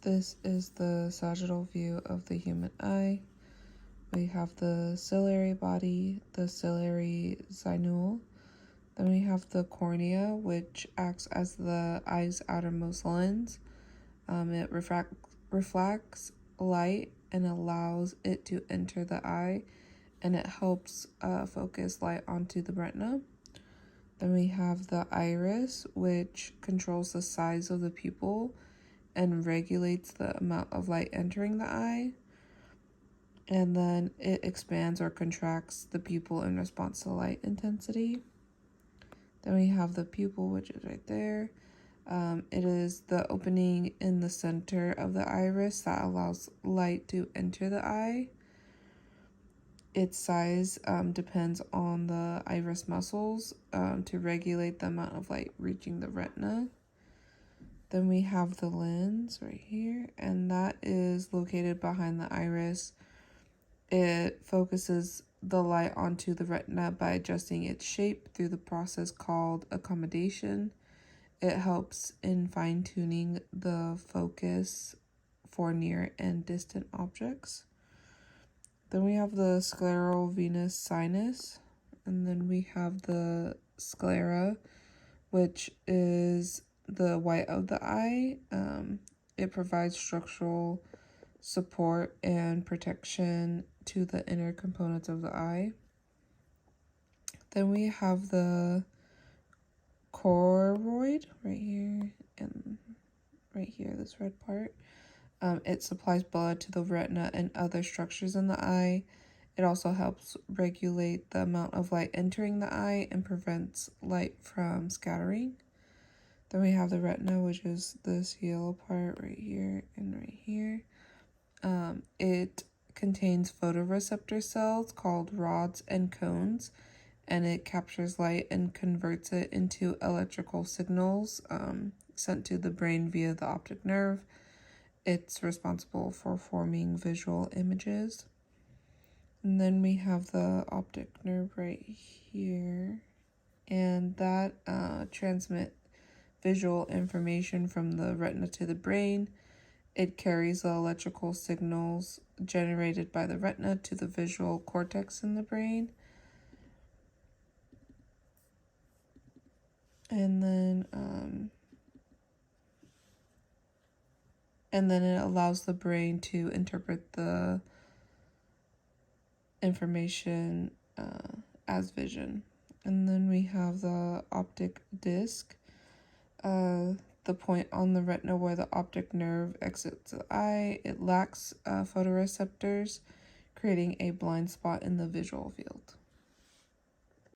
This is the sagittal view of the human eye. We have the ciliary body, the ciliary sinule. Then we have the cornea, which acts as the eye's outermost lens. It reflects light and allows it to enter the eye, and it helps focus light onto the retina. Then we have the iris, which controls the size of the pupil and regulates the amount of light entering the eye. And then it expands or contracts the pupil in response to light intensity. Then we have the pupil, which is right there. It is the opening in the center of the iris that allows light to enter the eye. Its size depends on the iris muscles to regulate the amount of light reaching the retina. Then we have the lens right here, and that is located behind the iris. It focuses the light onto the retina by adjusting its shape through the process called accommodation. It helps in fine-tuning the focus for near and distant objects. Then we have the scleral venous sinus, and then we have the sclera, which is the white of the eye. It provides structural support and protection to the inner components of the eye. Then we have the choroid right here and right here, this red part. It supplies blood to the retina and other structures in the eye. It also helps regulate the amount of light entering the eye and prevents light from scattering. Then we have the retina, which is this yellow part right here and right here. It contains photoreceptor cells called rods and cones, and it captures light and converts it into electrical signals sent to the brain via the optic nerve. It's responsible for forming visual images. And then we have the optic nerve right here, and that transmits visual information from the retina to the brain. It carries the electrical signals generated by the retina to the visual cortex in the brain. And then it allows the brain to interpret the information as vision. And then we have the optic disc, the point on the retina where the optic nerve exits the eye. It lacks photoreceptors, creating a blind spot in the visual field.